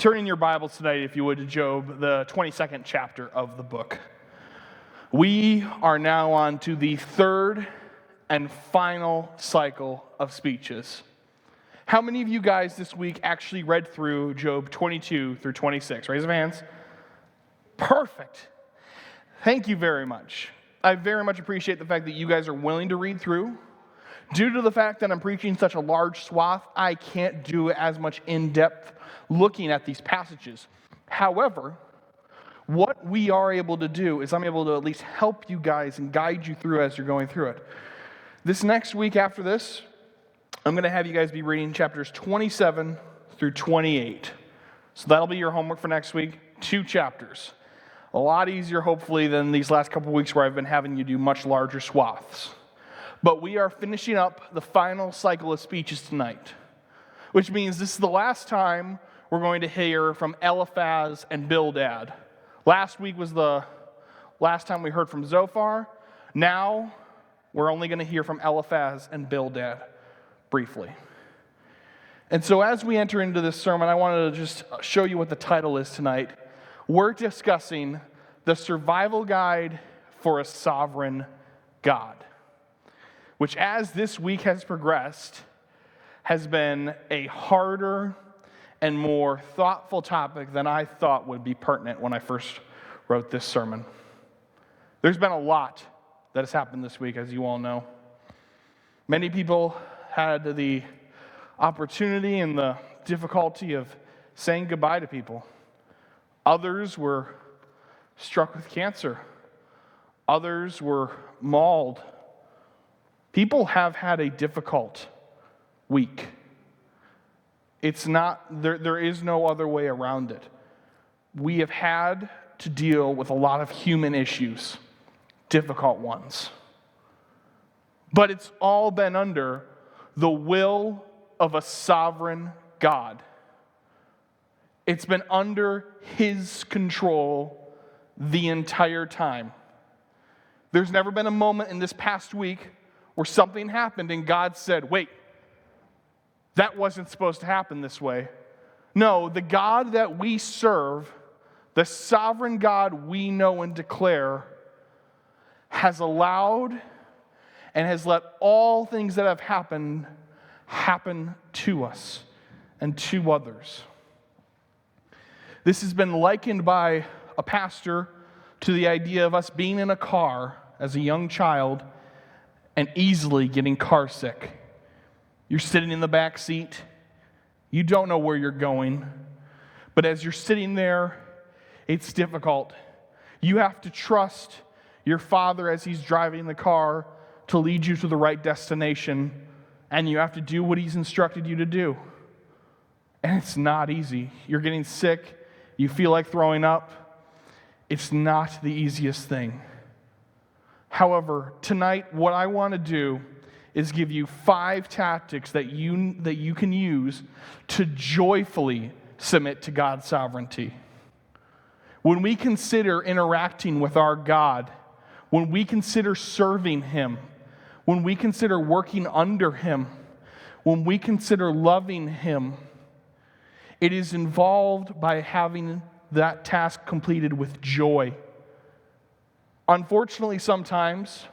Turn in your Bibles tonight, if you would, to Job, the 22nd chapter of the book. We are now on to the third and final cycle of speeches. How many of you guys this week actually read through Job 22 through 26? Raise your hands. Perfect. Thank you very much. I very much appreciate the fact that you guys are willing to read through. Due to the fact that I'm preaching such a large swath, I can't do as much in-depth looking at these passages. However, what we are able to do is I'm able to at least help you guys and guide you through as you're going through it. This next week after this, I'm going to have you guys be reading chapters 27 through 28. So that'll be your homework for next week, 2 chapters. A lot easier, hopefully, than these last couple weeks where I've been having you do much larger swaths. But we are finishing up the final cycle of speeches tonight, which means this is the last time we're going to hear from Eliphaz and Bildad. Last week was the last time we heard from Zophar. Now we're only going to hear from Eliphaz and Bildad briefly. And so as we enter into this sermon, I wanted to just show you what the title is tonight. We're discussing the survival guide for a sovereign God, which as this week has progressed, has been a harder and more thoughtful topic than I thought would be pertinent when I first wrote this sermon. There's been a lot that has happened this week, as you all know. Many people had the opportunity and the difficulty of saying goodbye to people. Others were struck with cancer. Others were mauled. People have had a difficult week. It's not, there is no other way around it. We have had to deal with a lot of human issues, difficult ones. But it's all been under the will of a sovereign God. It's been under His control the entire time. There's never been a moment in this past week where something happened and God said, wait, that wasn't supposed to happen this way. No, the God that we serve, the sovereign God we know and declare, has allowed and has let all things that have happened happen to us and to others. This has been likened by a pastor to the idea of us being in a car as a young child and easily getting car sick. You're sitting in the back seat. You don't know where you're going. But as you're sitting there, it's difficult. You have to trust your father as he's driving the car to lead you to the right destination, and you have to do what he's instructed you to do. And it's not easy. You're getting sick. You feel like throwing up. It's not the easiest thing. However, tonight, what I want to do is give you 5 tactics that you can use to joyfully submit to God's sovereignty. When we consider interacting with our God, when we consider serving Him, when we consider working under Him, when we consider loving Him, it is involved by having that task completed with joy. Unfortunately, sometimes,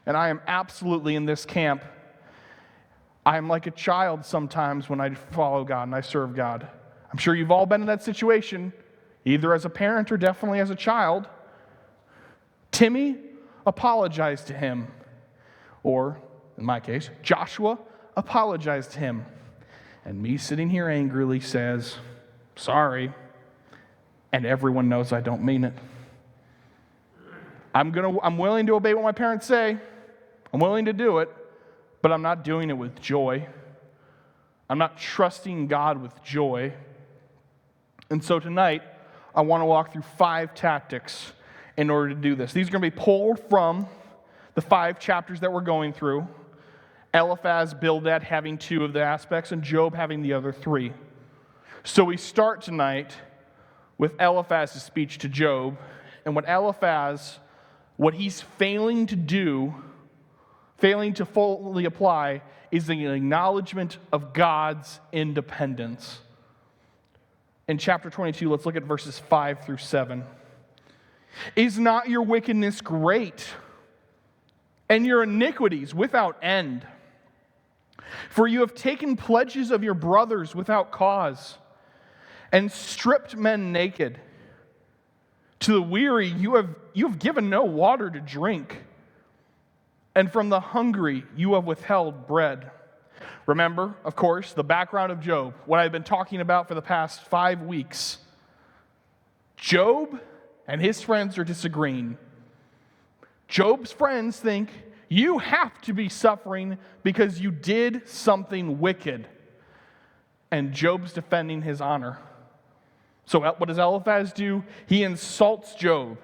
and I am absolutely in this camp, I am like a child sometimes when I follow God and I serve God. I'm sure you've all been in that situation, either as a parent or definitely as a child. Timmy apologized to him, or in my case, Joshua apologized to him. And me sitting here angrily says, sorry, and everyone knows I don't mean it. I'm willing to obey what my parents say. I'm willing to do it, but I'm not doing it with joy. I'm not trusting God with joy. And so tonight, I want to walk through 5 tactics in order to do this. These are going to be pulled from the 5 chapters that we're going through. Eliphaz, Bildad having 2 of the aspects, and Job having the other 3. So we start tonight with Eliphaz's speech to Job, and what he's failing to do, failing to fully apply, is the acknowledgement of God's independence. in chapter 22. Let's look at verses 5 through 7. Is not your wickedness great, and your iniquities without end? For you have taken pledges of your brothers without cause, and stripped men naked. To the weary you have given no water to drink, and from the hungry you have withheld bread. Remember, of course, the background of Job, what I've been talking about for the past 5 weeks. Job and his friends are disagreeing. Job's friends think you have to be suffering because you did something wicked. And Job's defending his honor. So what does Eliphaz do? He insults Job.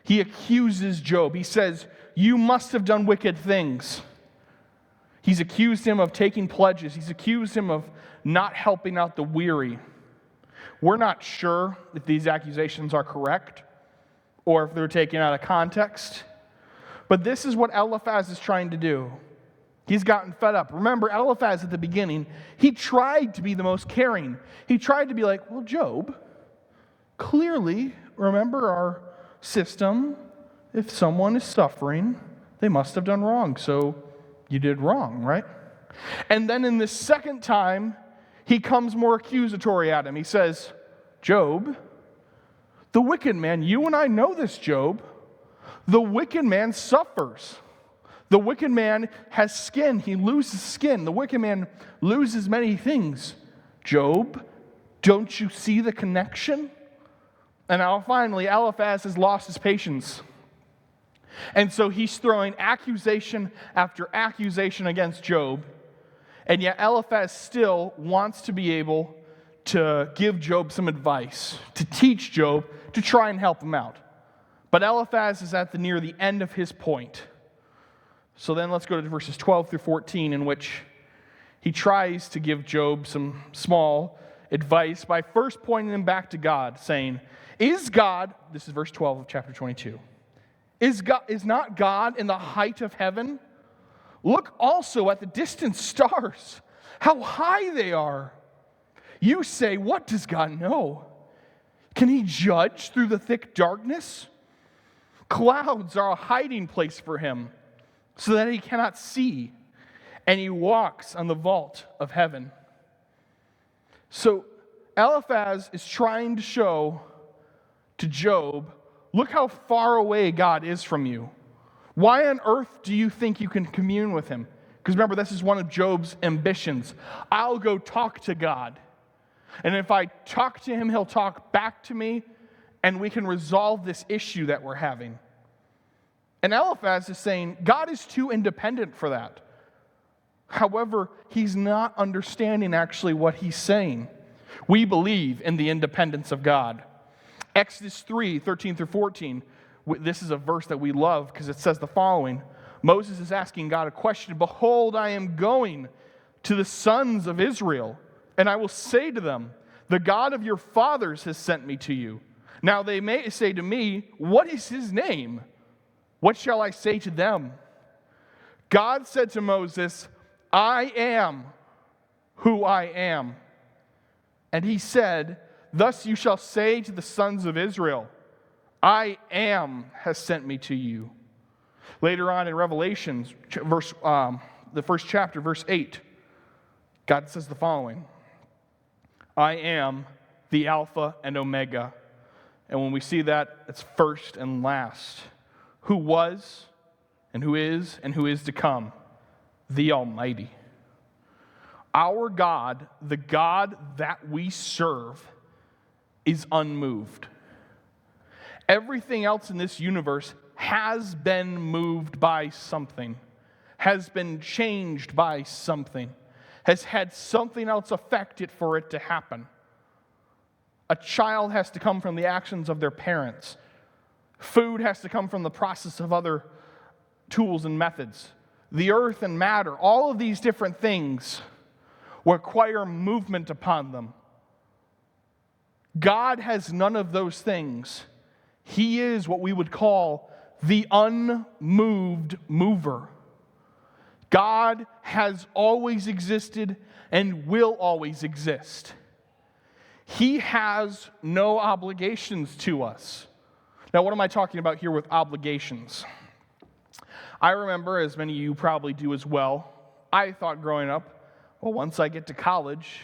He accuses Job. He says, you must have done wicked things. He's accused him of taking pledges. He's accused him of not helping out the weary. We're not sure if these accusations are correct or if they're taken out of context. But this is what Eliphaz is trying to do. He's gotten fed up. Remember, Eliphaz at the beginning, he tried to be the most caring. He tried to be like, well, Job, clearly, remember our system. If someone is suffering, they must have done wrong. So you did wrong, right? And then in the second time, he comes more accusatory at him. He says, Job, the wicked man, you and I know this, Job. The wicked man suffers. The wicked man has skin. He loses skin. The wicked man loses many things. Job, don't you see the connection? And now finally, Eliphaz has lost his patience. And so he's throwing accusation after accusation against Job. And yet Eliphaz still wants to be able to give Job some advice, to teach Job, to try and help him out. But Eliphaz is at near the end of his point. So then let's go to verses 12 through 14, in which he tries to give Job some small advice by first pointing him back to God, saying, is God, this is verse 12 of chapter 22, is not God in the height of heaven? Look also at the distant stars, how high they are. You say, what does God know? Can he judge through the thick darkness? Clouds are a hiding place for him, so that he cannot see, and he walks on the vault of heaven. So Eliphaz is trying to show to Job, look how far away God is from you. Why on earth do you think you can commune with him? Because remember, this is one of Job's ambitions. I'll go talk to God. And if I talk to him, he'll talk back to me, and we can resolve this issue that we're having. And Eliphaz is saying, God is too independent for that. However, he's not understanding actually what he's saying. We believe in the independence of God. Exodus 3, 13 through 14, this is a verse that we love because it says the following. Moses is asking God a question. Behold, I am going to the sons of Israel, and I will say to them, the God of your fathers has sent me to you. Now they may say to me, what is his name? What shall I say to them? God said to Moses, I am who I am. And he said, thus you shall say to the sons of Israel, I am has sent me to you. Later on in Revelation, the first chapter, verse 8, God says the following, I am the Alpha and Omega. And when we see that, it's first and last. Who was, and who is to come, the Almighty. Our God, the God that we serve, is unmoved. Everything else in this universe has been moved by something, has been changed by something, has had something else affect it for it to happen. A child has to come from the actions of their parents. Food has to come from the process of other tools and methods. The earth and matter, all of these different things require movement upon them. God has none of those things. He is what we would call the unmoved mover. God has always existed and will always exist. He has no obligations to us. Now, what am I talking about here with obligations? I remember, as many of you probably do as well, I thought growing up, well, once I get to college,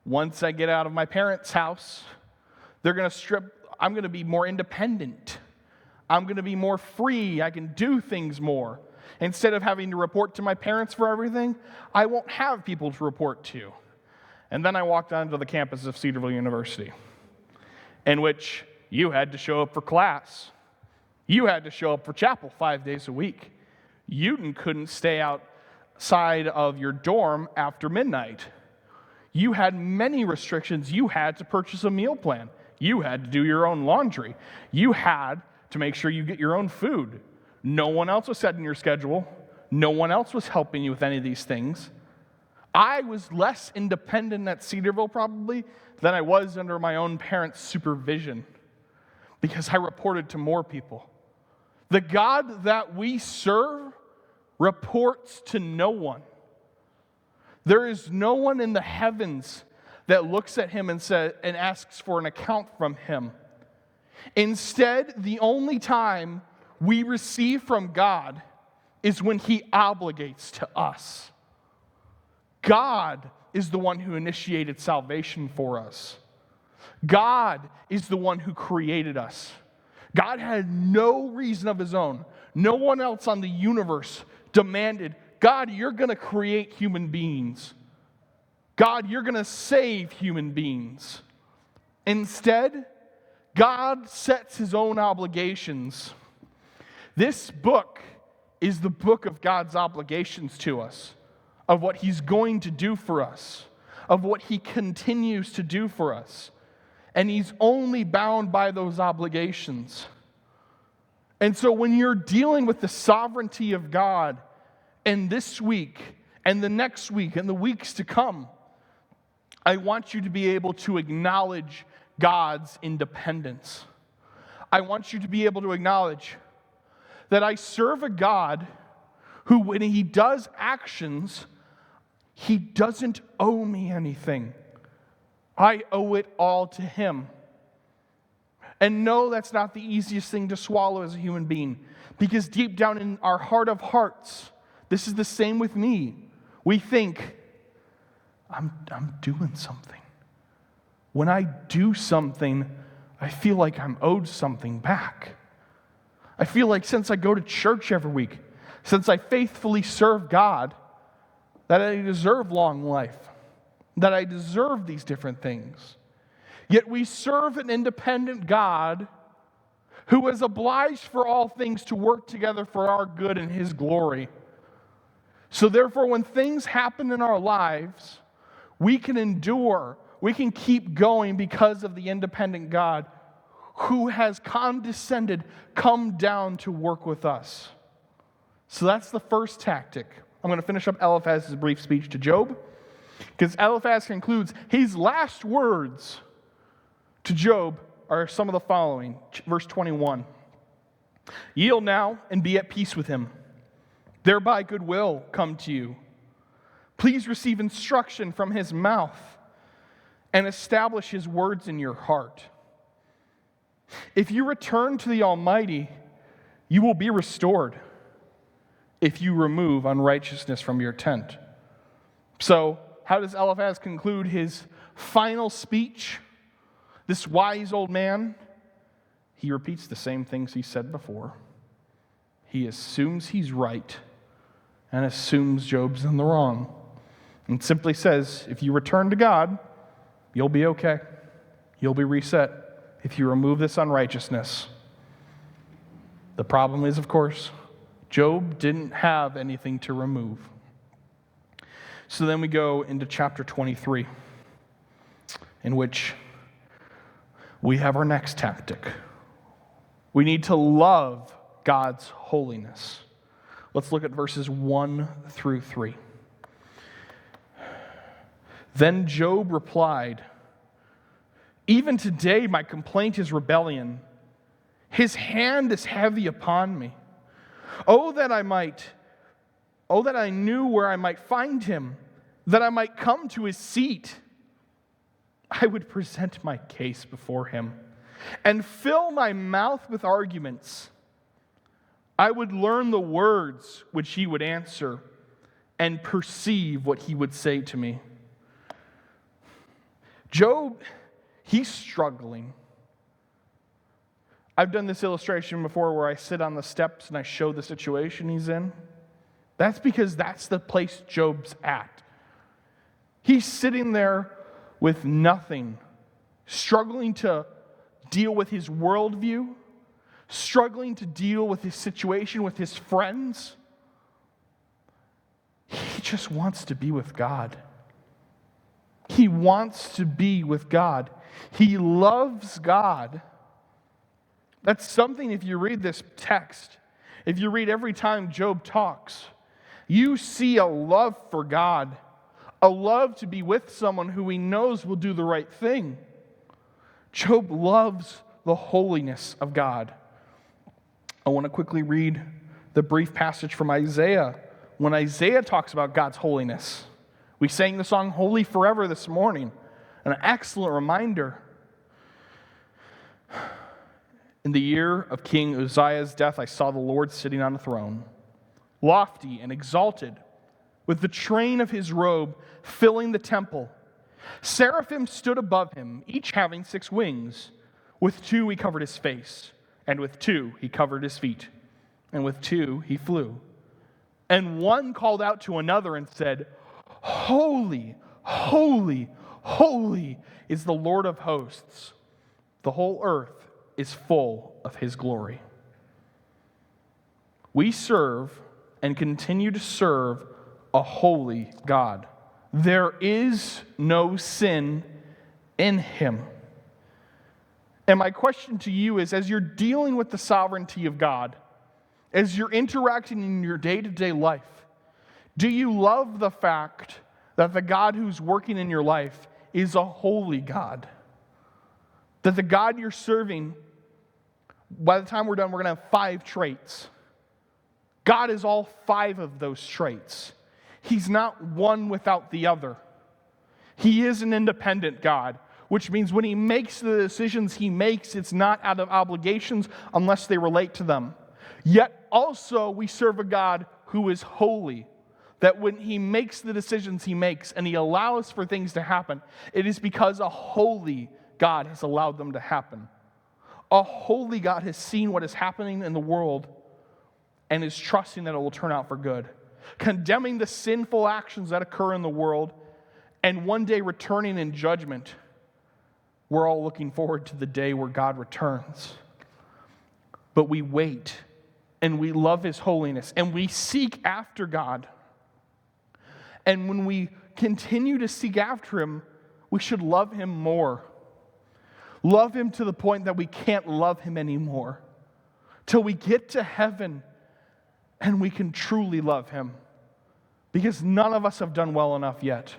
once I get out of my parents' house, I'm going to be more independent. I'm going to be more free. I can do things more. Instead of having to report to my parents for everything, I won't have people to report to. And then I walked onto the campus of Cedarville University, in which you had to show up for class. You had to show up for chapel 5 days a week. You couldn't stay outside of your dorm after midnight. You had many restrictions. You had to purchase a meal plan. You had to do your own laundry. You had to make sure you get your own food. No one else was setting your schedule. No one else was helping you with any of these things. I was less independent at Cedarville probably than I was under my own parents' supervision because I reported to more people. The God that we serve reports to no one. There is no one in the heavens that looks at him and asks for an account from him. Instead, the only time we receive from God is when he obligates to us. God is the one who initiated salvation for us. God is the one who created us. God had no reason of his own. No one else on the universe demanded, God, you're going to create human beings. God, you're going to save human beings. Instead, God sets his own obligations. This book is the book of God's obligations to us, of what he's going to do for us, of what he continues to do for us. And he's only bound by those obligations. And so when you're dealing with the sovereignty of God, and this week, and the next week, and the weeks to come, I want you to be able to acknowledge God's independence. I want you to be able to acknowledge that I serve a God who, when he does actions, he doesn't owe me anything. I owe it all to him. And no, that's not the easiest thing to swallow as a human being, because deep down in our heart of hearts, this is the same with me. We think, I'm doing something. When I do something, I feel like I'm owed something back. I feel like since I go to church every week, since I faithfully serve God, that I deserve long life, that I deserve these different things. Yet we serve an independent God who is obliged for all things to work together for our good and his glory. So therefore, when things happen in our lives, we can endure, we can keep going because of the independent God who has condescended, come down to work with us. So that's the first tactic. I'm going to finish up Eliphaz's brief speech to Job, because Eliphaz concludes his last words to Job are some of the following. Verse 21. Yield now and be at peace with him. Thereby goodwill come to you. Please receive instruction from his mouth and establish his words in your heart. If you return to the Almighty, you will be restored if you remove unrighteousness from your tent. So, how does Eliphaz conclude his final speech? This wise old man, he repeats the same things he said before. He assumes he's right and assumes Job's in the wrong. And simply says, if you return to God, you'll be okay. You'll be reset if you remove this unrighteousness. The problem is, of course, Job didn't have anything to remove. So then we go into chapter 23, in which we have our next tactic. We need to love God's holiness. Let's look at verses 1 through 3. Then Job replied, even today my complaint is rebellion. His hand is heavy upon me. Oh, that I knew where I might find him, that I might come to his seat. I would present my case before him and fill my mouth with arguments. I would learn the words which he would answer and perceive what he would say to me. Job, he's struggling. I've done this illustration before where I sit on the steps and I show the situation he's in. That's because that's the place Job's at. He's sitting there with nothing, struggling to deal with his worldview, struggling to deal with his situation with his friends. He just wants to be with God. He wants to be with God. He loves God. That's something, if you read this text, if you read every time Job talks, you see a love for God, a love to be with someone who he knows will do the right thing. Job loves the holiness of God. I want to quickly read the brief passage from Isaiah when Isaiah talks about God's holiness. We sang the song Holy Forever this morning, an excellent reminder. In the year of King Uzziah's death, I saw the Lord sitting on a throne, lofty and exalted, with the train of his robe filling the temple. Seraphim stood above him, each having 6 wings. With 2 he covered his face, and with 2 he covered his feet, and with 2 he flew. And one called out to another and said, Holy, holy, holy is the Lord of hosts. The whole earth is full of his glory. We serve and continue to serve a holy God. There is no sin in him. And my question to you is, as you're dealing with the sovereignty of God, as you're interacting in your day-to-day life, do you love the fact that the God who's working in your life is a holy God? That the God you're serving, by the time we're done, we're going to have 5 traits. God is all 5 of those traits. He's not one without the other. He is an independent God, which means when he makes the decisions he makes, it's not out of obligations unless they relate to them. Yet also we serve a God who is holy, that when he makes the decisions he makes and he allows for things to happen, it is because a holy God has allowed them to happen. A holy God has seen what is happening in the world and is trusting that it will turn out for good, condemning the sinful actions that occur in the world, and one day returning in judgment. We're all looking forward to the day where God returns. But we wait, and we love his holiness, and we seek after God. And when we continue to seek after him, we should love him more. Love him to the point that we can't love him anymore. Till we get to heaven and we can truly love him. Because none of us have done well enough yet.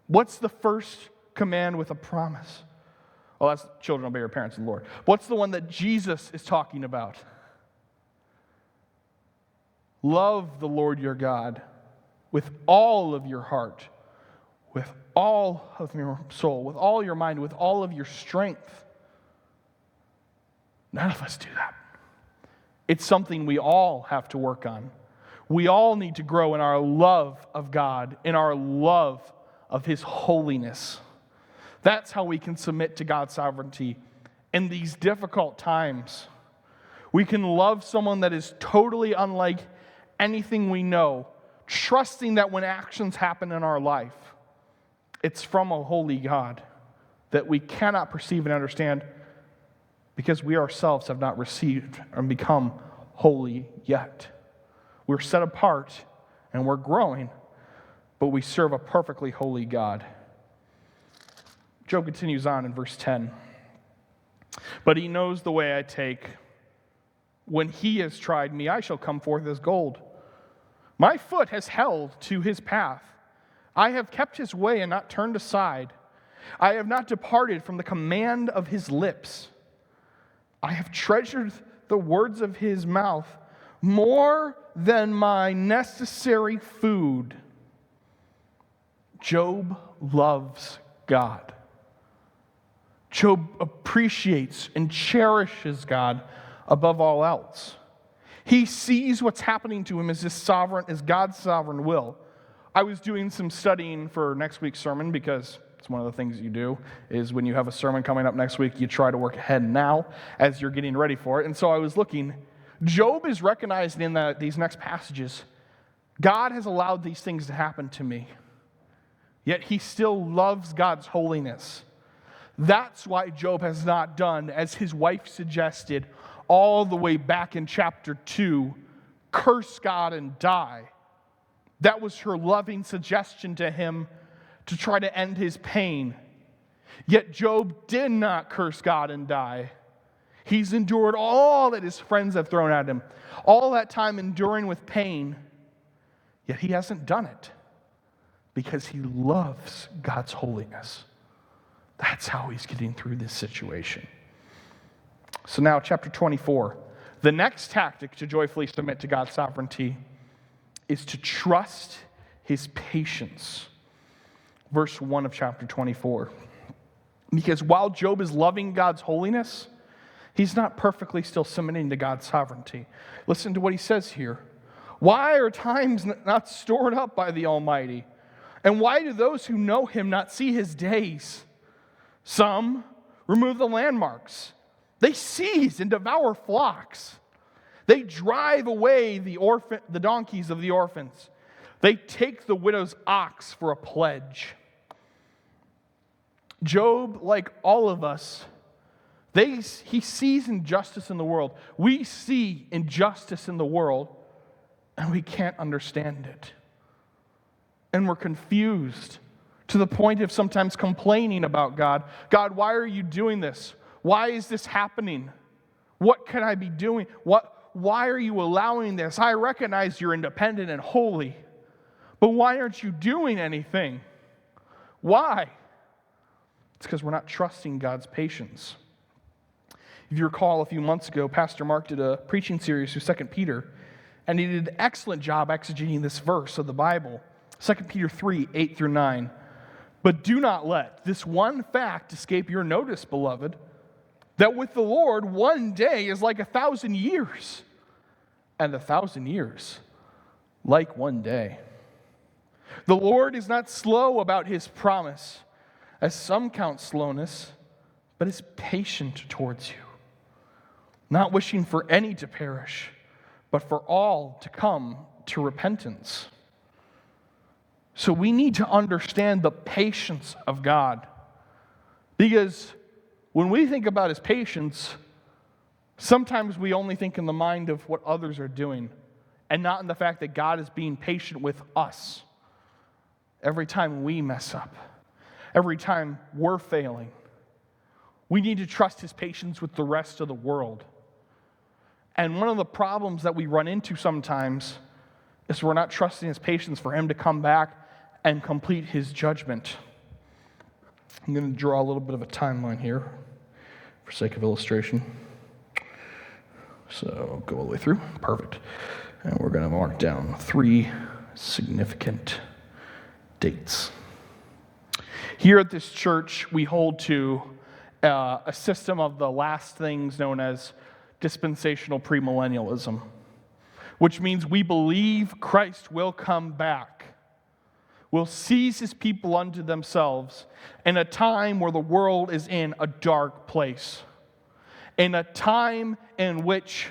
What's the first command with a promise? Well, that's children, obey your parents in the Lord. What's the one that Jesus is talking about? Love the Lord your God with all of your heart, with all of your soul, with all your mind, with all of your strength. None of us do that. It's something we all have to work on. We all need to grow in our love of God, in our love of his holiness. That's how we can submit to God's sovereignty in these difficult times. We can love someone that is totally unlike anything we know, trusting that when actions happen in our life, it's from a holy God that we cannot perceive and understand because we ourselves have not received and become holy yet. We're set apart and we're growing, but we serve a perfectly holy God. Job continues on in verse 10. But he knows the way I take. When he has tried me, I shall come forth as gold. My foot has held to his path. I have kept his way and not turned aside. I have not departed from the command of his lips. I have treasured the words of his mouth more than my necessary food. Job loves God. Job appreciates and cherishes God above all else. He sees what's happening to him as God's sovereign will. I was doing some studying for next week's sermon because it's one of the things you do is when you have a sermon coming up next week, you try to work ahead now as you're getting ready for it. And so I was looking. Job is recognizing in these next passages, God has allowed these things to happen to me, yet he still loves God's holiness. That's why Job has not done, as his wife suggested all the way back in chapter 2, curse God and die. That was her loving suggestion to him to try to end his pain. Yet Job did not curse God and die. He's endured all that his friends have thrown at him, all that time enduring with pain, yet he hasn't done it because he loves God's holiness. That's how he's getting through this situation. So now, chapter 24. The next tactic to joyfully submit to God's sovereignty is to trust his patience. Verse 1 of chapter 24. Because while Job is loving God's holiness, he's not perfectly still submitting to God's sovereignty. Listen to what he says here. Why are times not stored up by the Almighty? And why do those who know him not see his days? Some remove the landmarks. They seize and devour flocks. They drive away the donkeys of the orphans. They take the widow's ox for a pledge. Job, like all of us, he sees injustice in the world. We see injustice in the world, and we can't understand it. And we're confused to the point of sometimes complaining about God. God, why are you doing this? Why is this happening? What can I be doing? Why are you allowing this? I recognize you're independent and holy, but why aren't you doing anything? Why? It's because we're not trusting God's patience. If you recall, a few months ago, Pastor Mark did a preaching series through 2 Peter, and he did an excellent job exegeting this verse of the Bible, 2 Peter 3, 8 through 9. But do not let this one fact escape your notice, beloved, that with the Lord, one day is like 1,000 years, and 1,000 years like one day. The Lord is not slow about his promise, as some count slowness, but is patient towards you, not wishing for any to perish, but for all to come to repentance. So we need to understand the patience of God, because when we think about his patience, sometimes we only think in the mind of what others are doing and not in the fact that God is being patient with us every time we mess up, every time we're failing. We need to trust his patience with the rest of the world. And one of the problems that we run into sometimes is we're not trusting his patience for him to come back and complete his judgment. I'm going to draw a little bit of a timeline here for sake of illustration. So go all the way through. Perfect. And we're going to mark down 3 significant dates. Here at this church, we hold to a system of the last things known as dispensational premillennialism, which means we believe Christ will come back, will seize his people unto themselves in a time where the world is in a dark place, in a time in which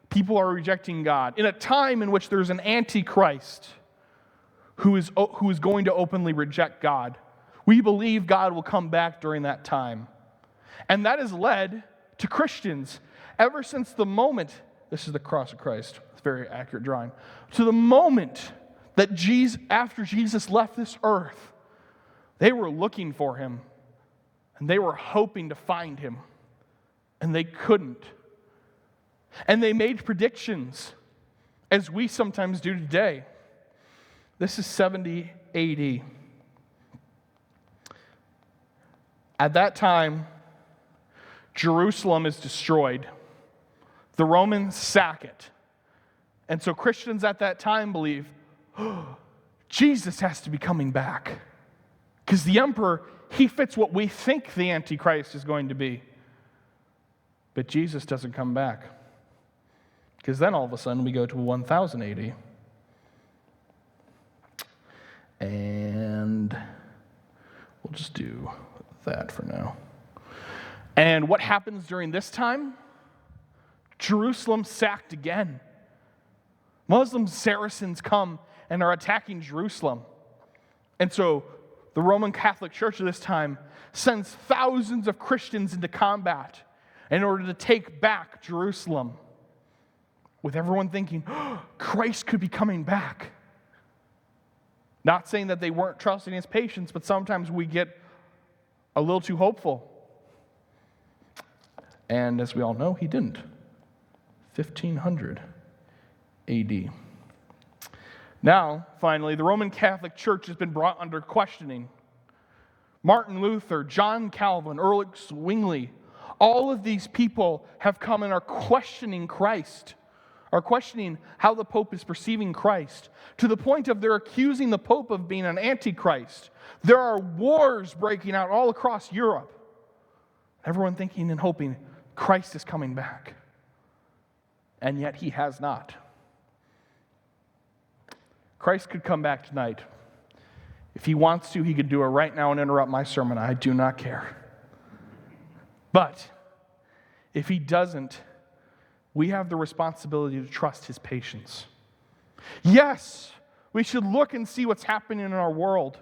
people are rejecting God, in a time in which there's an antichrist who is going to openly reject God. We believe God will come back during that time. And that has led to Christians ever since the moment, this is the cross of Christ, it's a very accurate drawing, to the moment that after Jesus left this earth, they were looking for him, and they were hoping to find him, and they couldn't. And they made predictions, as we sometimes do today. This is 70 AD. At that time, Jerusalem is destroyed. The Romans sack it. And so Christians at that time believe, Jesus has to be coming back. Because the emperor, he fits what we think the Antichrist is going to be. But Jesus doesn't come back. Because then all of a sudden we go to 1000 AD. And we'll just do that for now. And what happens during this time? Jerusalem sacked again. Muslim Saracens come and are attacking Jerusalem. And so the Roman Catholic Church at this time sends thousands of Christians into combat in order to take back Jerusalem, with everyone thinking, oh, Christ could be coming back. Not saying that they weren't trusting his patience, but sometimes we get a little too hopeful. And as we all know, he didn't. 1500 AD. Now, finally, the Roman Catholic Church has been brought under questioning. Martin Luther, John Calvin, Ulrich Zwingli, all of these people have come and are questioning Christ, are questioning how the Pope is perceiving Christ, to the point of they're accusing the Pope of being an antichrist. There are wars breaking out all across Europe. Everyone thinking and hoping Christ is coming back. And yet he has not. Christ could come back tonight. If he wants to, he could do it right now and interrupt my sermon. I do not care. But if he doesn't, we have the responsibility to trust his patience. Yes, we should look and see what's happening in our world.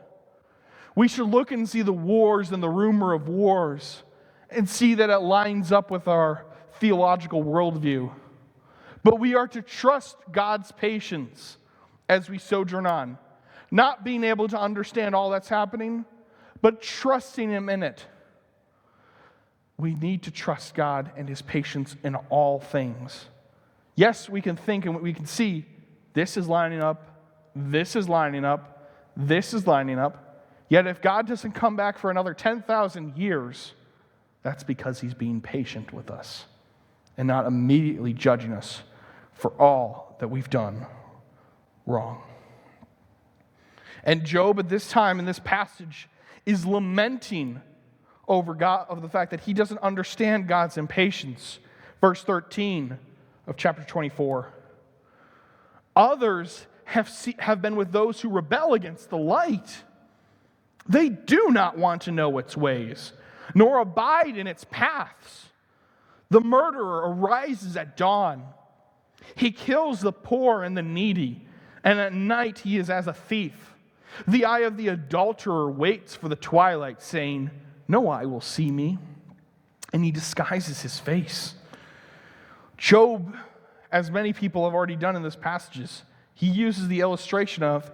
We should look and see the wars and the rumor of wars and see that it lines up with our theological worldview. But we are to trust God's patience as we sojourn on. Not being able to understand all that's happening, but trusting him in it. We need to trust God and his patience in all things. Yes, we can think and we can see this is lining up, this is lining up, this is lining up. Yet if God doesn't come back for another 10,000 years, that's because he's being patient with us and not immediately judging us for all that we've done wrong. And Job at this time in this passage is lamenting over God, of the fact that he doesn't understand God's impatience. Verse 13 of chapter 24. Others have been with those who rebel against the light. They do not want to know its ways, nor abide in its paths. The murderer arises at dawn. He kills the poor and the needy, and at night he is as a thief. The eye of the adulterer waits for the twilight, saying, no eye will see me. And he disguises his face. Job, as many people have already done in this passages, he uses the illustration of,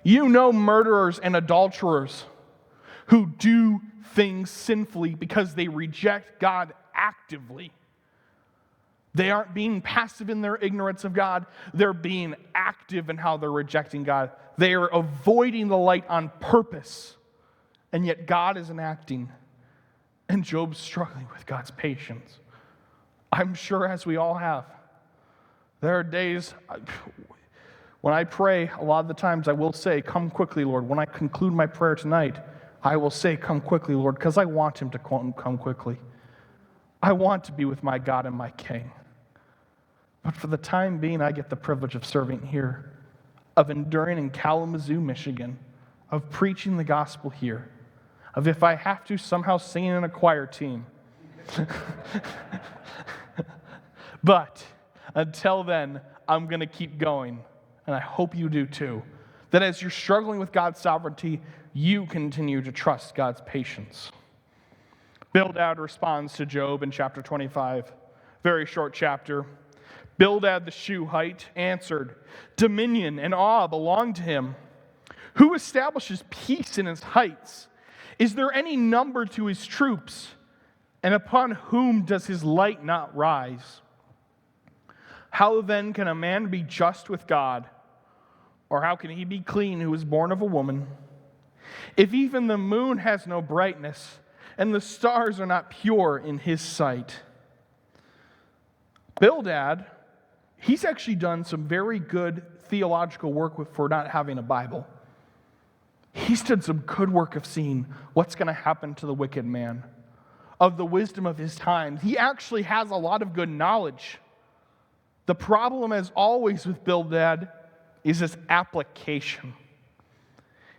murderers and adulterers who do things sinfully because they reject God actively. They aren't being passive in their ignorance of God. They're being active in how they're rejecting God. They are avoiding the light on purpose. And yet God isn't acting. And Job's struggling with God's patience. I'm sure, as we all have. There are days when I pray, a lot of the times I will say, come quickly, Lord. When I conclude my prayer tonight, I will say, come quickly, Lord, because I want him to come quickly. I want to be with my God and my King. But for the time being, I get the privilege of serving here, of enduring in Kalamazoo, Michigan, of preaching the gospel here, of if I have to, somehow singing in a choir team. But until then, I'm going to keep going, and I hope you do too. That as you're struggling with God's sovereignty, you continue to trust God's patience. Bildad responds to Job in chapter 25. Very short chapter. Bildad the Shuhite answered, dominion and awe belong to him. Who establishes peace in his heights? Is there any number to his troops? And upon whom does his light not rise? How then can a man be just with God? Or how can he be clean who is born of a woman? If even the moon has no brightness, and the stars are not pure in his sight. Bildad, he's actually done some very good theological work for not having a Bible. He's done some good work of seeing what's going to happen to the wicked man, of the wisdom of his times. He actually has a lot of good knowledge. The problem, as always with Bildad, is his application.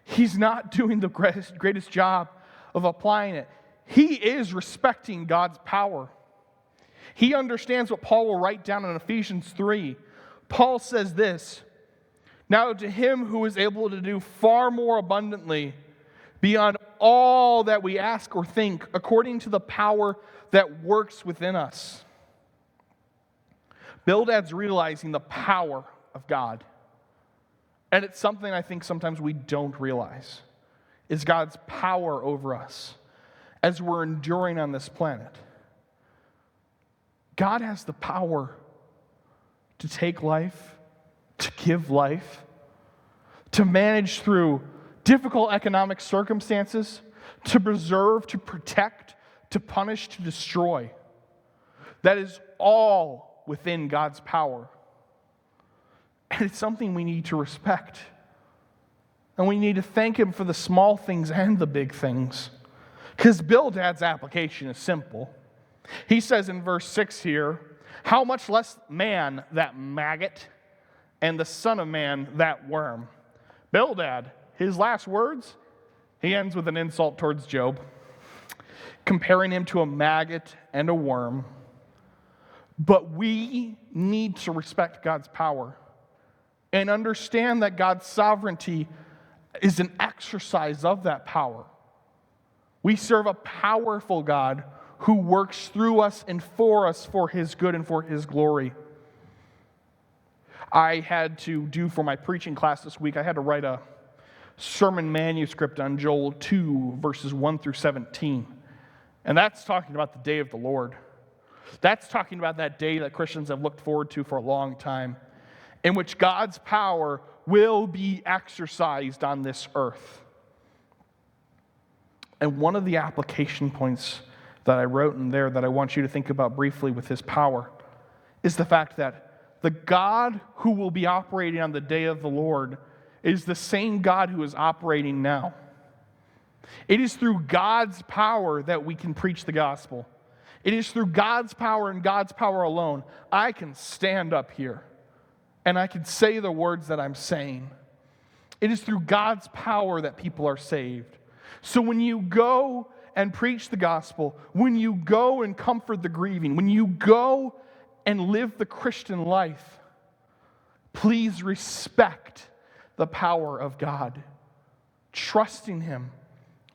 He's not doing the greatest job of applying it. He is respecting God's power. He understands what Paul will write down in Ephesians 3. Paul says this, "Now to him who is able to do far more abundantly beyond all that we ask or think, according to the power that works within us." Bildad's realizing the power of God. And it's something I think sometimes we don't realize, is God's power over us as we're enduring on this planet. God has the power to take life, to give life, to manage through difficult economic circumstances, to preserve, to protect, to punish, to destroy. That is all within God's power. And it's something we need to respect. And we need to thank Him for the small things and the big things. Because Bildad's application is simple. He says in verse 6 here, "How much less man, that maggot, and the son of man, that worm." Bildad, his last words, he ends with an insult towards Job, comparing him to a maggot and a worm. But we need to respect God's power and understand that God's sovereignty is an exercise of that power. We serve a powerful God who works through us and for us for His good and for His glory. I had to do for my preaching class this week, I had to write a sermon manuscript on Joel 2, verses 1 through 17. And that's talking about the day of the Lord. That's talking about that day that Christians have looked forward to for a long time, in which God's power will be exercised on this earth. And one of the application points that I wrote in there that I want you to think about briefly with His power is the fact that the God who will be operating on the day of the Lord is the same God who is operating now. It is through God's power that we can preach the gospel. It is through God's power and God's power alone I can stand up here and I can say the words that I'm saying. It is through God's power that people are saved. So when you go and preach the gospel, when you go and comfort the grieving, when you go and live the Christian life, please respect the power of God, trusting Him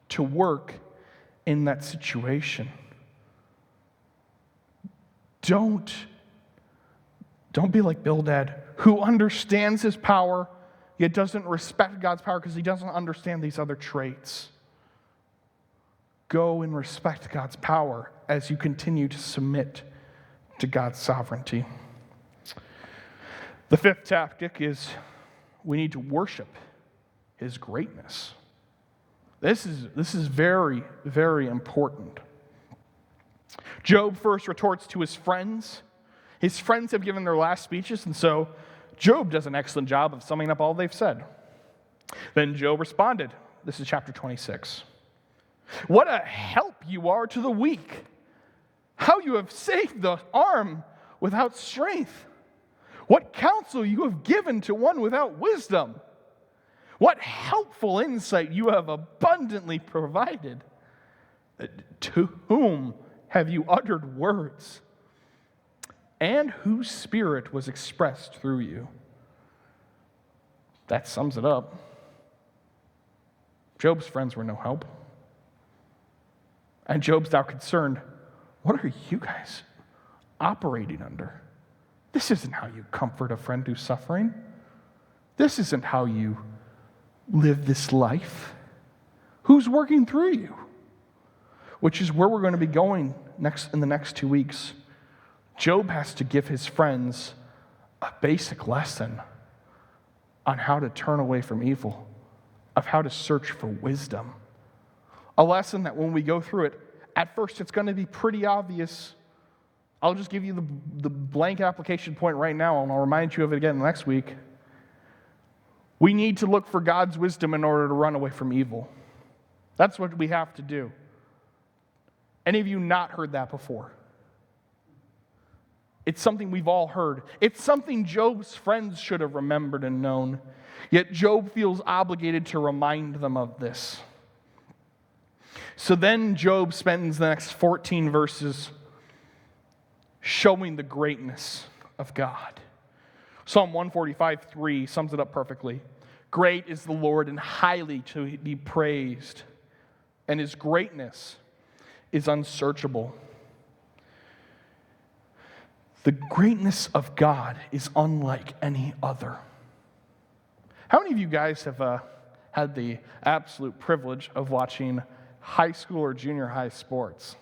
to work in that situation. Don't be like Bildad, who understands his power, yet doesn't respect God's power because he doesn't understand these other traits. Go and respect God's power as you continue to submit to God's sovereignty. The fifth tactic is we need to worship His greatness. This is very, very important. Job first retorts to his friends. His friends have given their last speeches, and so Job does an excellent job of summing up all they've said. Then Job responded. This is chapter 26. "What a help you are to the weak! How you have saved the arm without strength! What counsel you have given to one without wisdom! What helpful insight you have abundantly provided! To whom have you uttered words? And whose spirit was expressed through you?" That sums it up. Job's friends were no help. And Job's now concerned, what are you guys operating under? This isn't how you comfort a friend who's suffering. This isn't how you live this life. Who's working through you? Which is where we're going to be going in the next 2 weeks. Job has to give his friends a basic lesson on how to turn away from evil, of how to search for wisdom. A lesson that when we go through it, at first it's going to be pretty obvious. I'll just give you the blank application point right now, and I'll remind you of it again next week. We need to look for God's wisdom in order to run away from evil. That's what we have to do. Any of you not heard that before? It's something we've all heard. It's something Job's friends should have remembered and known. Yet Job feels obligated to remind them of this. So then Job spends the next 14 verses showing the greatness of God. Psalm 145:3 sums it up perfectly. Great is the Lord and highly to be praised, and his greatness is unsearchable. The greatness of God is unlike any other. How many of you guys have had the absolute privilege of watching high school or junior high sports?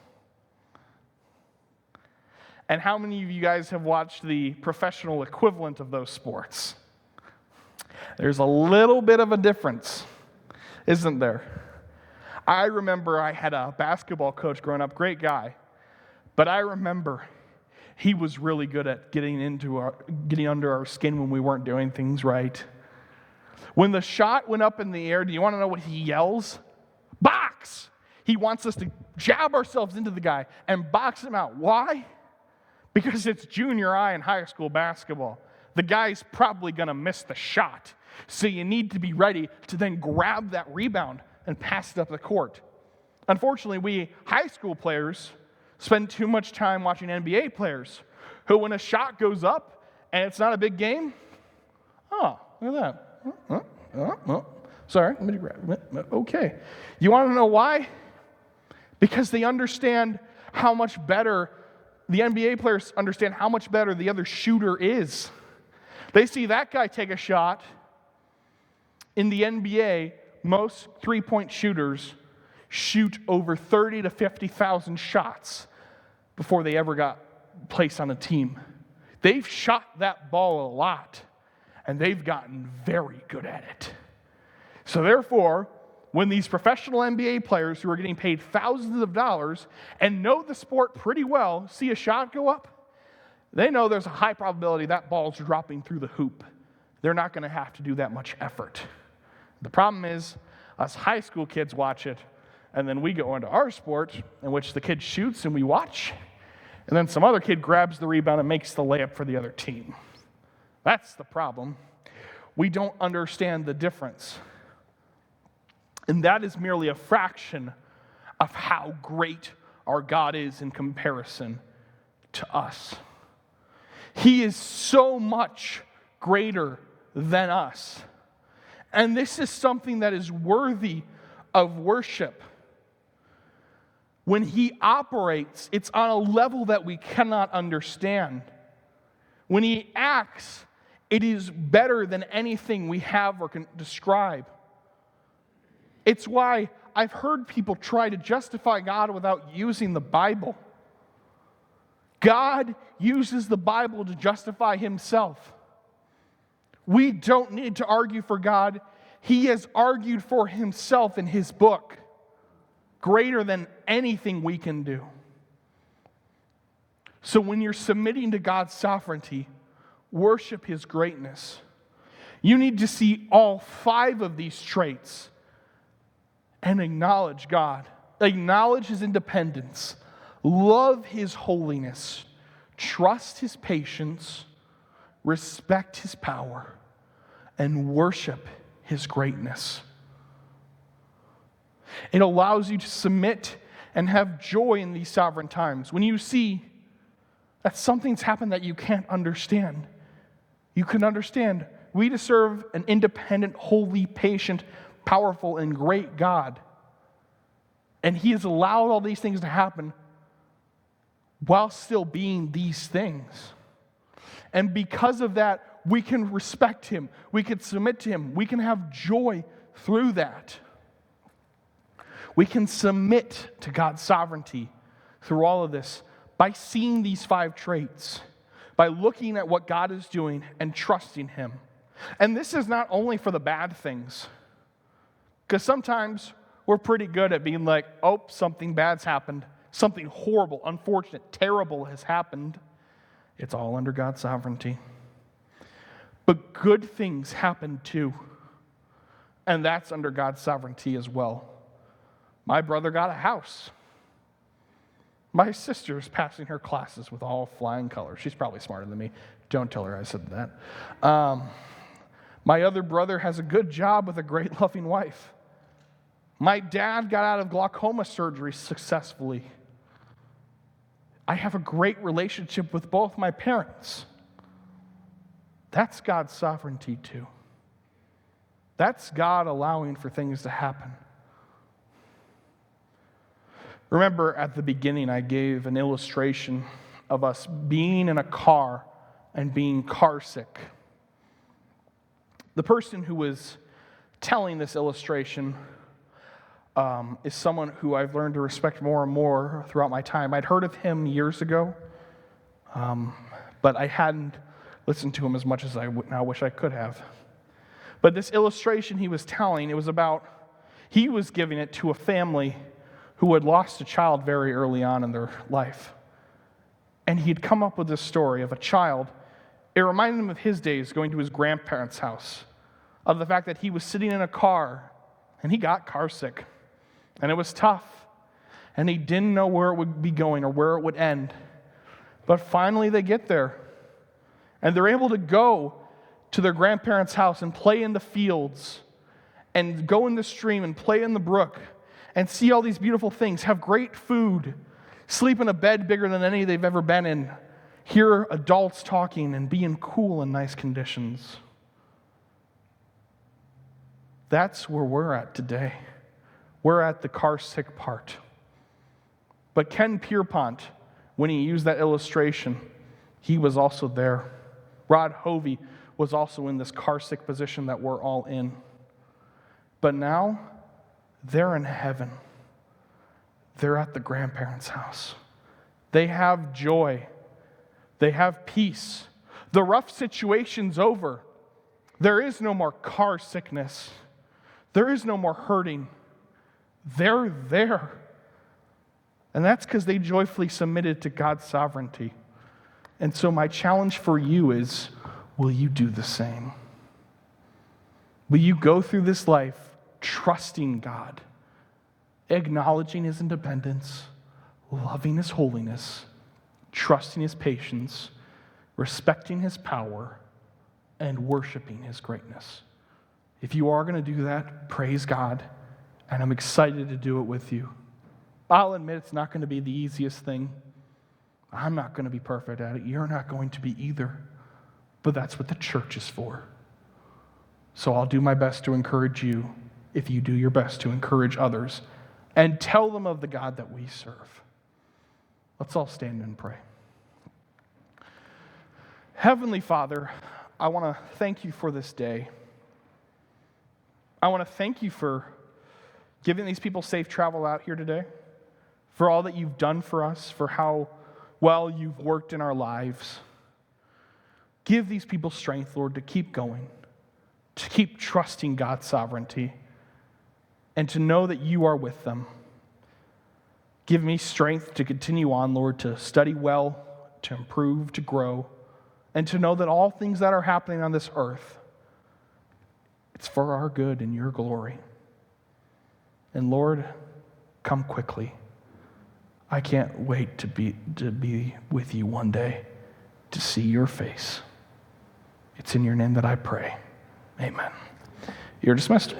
And how many of you guys have watched the professional equivalent of those sports? There's a little bit of a difference, isn't there? I remember I had a basketball coach growing up, great guy, but I remember he was really good at getting under our skin when we weren't doing things right. When the shot went up in the air, do you want to know what he yells? Box! He wants us to jab ourselves into the guy and box him out. Why? Because it's junior high and high school basketball. The guy's probably going to miss the shot. So you need to be ready to then grab that rebound and pass it up the court. Unfortunately, we high school players spend too much time watching NBA players who, when a shot goes up and it's not a big game, oh, look at that. Sorry, let me grab it. Okay. You want to know why? Because they understand how much better, the NBA players understand how much better the other shooter is. They see that guy take a shot. In the NBA, most three-point shooters shoot over 30 to 50,000 shots before they ever got placed on a team. They've shot that ball a lot, and they've gotten very good at it. So therefore, when these professional NBA players who are getting paid thousands of dollars and know the sport pretty well see a shot go up, they know there's a high probability that ball's dropping through the hoop. They're not going to have to do that much effort. The problem is, us high school kids watch it, and then we go into our sport in which the kid shoots and we watch, and then some other kid grabs the rebound and makes the layup for the other team. That's the problem. We don't understand the difference. And that is merely a fraction of how great our God is in comparison to us. He is so much greater than us. And this is something that is worthy of worship. When he operates, it's on a level that we cannot understand. When he acts, it is better than anything we have or can describe. It's why I've heard people try to justify God without using the Bible. God uses the Bible to justify himself. We don't need to argue for God. He has argued for himself in his book, greater than anything we can do. So when you're submitting to God's sovereignty, worship his greatness. You need to see all 5 of these traits and acknowledge God. Acknowledge his independence. Love his holiness. Trust his patience. Respect his power. And worship his greatness. It allows you to submit and have joy in these sovereign times. When you see that something's happened that you can't understand, you can understand we serve an independent, holy, patient, powerful, and great God. And he has allowed all these things to happen while still being these things. And because of that, we can respect him. We can submit to him. We can have joy through that. We can submit to God's sovereignty through all of this by seeing these 5 traits, by looking at what God is doing and trusting him. And this is not only for the bad things, because sometimes we're pretty good at being like, oh, something bad's happened. Something horrible, unfortunate, terrible has happened. It's all under God's sovereignty. But good things happen too. And that's under God's sovereignty as well. My brother got a house. My sister's passing her classes with all flying colors. She's probably smarter than me. Don't tell her I said that. My other brother has a good job with a great loving wife. My dad got out of glaucoma surgery successfully. I have a great relationship with both my parents. That's God's sovereignty too. That's God allowing for things to happen. Remember at the beginning I gave an illustration of us being in a car and being car sick. The person who was telling this illustration is someone who I've learned to respect more and more throughout my time. I'd heard of him years ago, but I hadn't listened to him as much as I now wish I could have. But this illustration he was telling, it was about, he was giving it to a family who had lost a child very early on in their life. And he'd come up with this story of a child. It reminded him of his days going to his grandparents' house, of the fact that he was sitting in a car and he got car sick. And it was tough. And he didn't know where it would be going or where it would end. But finally they get there. And they're able to go to their grandparents' house and play in the fields and go in the stream and play in the brook and see all these beautiful things, have great food, sleep in a bed bigger than any they've ever been in, hear adults talking and be in cool and nice conditions. That's where we're at today. We're at the car sick part. But Ken Pierpont, when he used that illustration, he was also there. Rod Hovey was also in this car sick position that we're all in. But now, they're in heaven. They're at the grandparents' house. They have joy. They have peace. The rough situation's over. There is no more car sickness. There is no more hurting. They're there. And that's because they joyfully submitted to God's sovereignty. And so my challenge for you is, will you do the same? Will you go through this life trusting God, acknowledging His independence, loving His holiness, trusting His patience, respecting His power, and worshiping His greatness? If you are going to do that, praise God, and I'm excited to do it with you. I'll admit it's not going to be the easiest thing. I'm not going to be perfect at it. You're not going to be either. But that's what the church is for. So I'll do my best to encourage you if you do your best to encourage others and tell them of the God that we serve. Let's all stand and pray. Heavenly Father, I want to thank you for this day. I want to thank you for giving these people safe travel out here today, for all that you've done for us, for how well you've worked in our lives. Give these people strength, Lord, to keep going, to keep trusting God's sovereignty, and to know that you are with them. Give me strength to continue on, Lord, to study well, to improve, to grow, and to know that all things that are happening on this earth, it's for our good and your glory. And Lord, come quickly. I can't wait to be with you one day, to see your face. It's in your name that I pray. Amen. You're dismissed.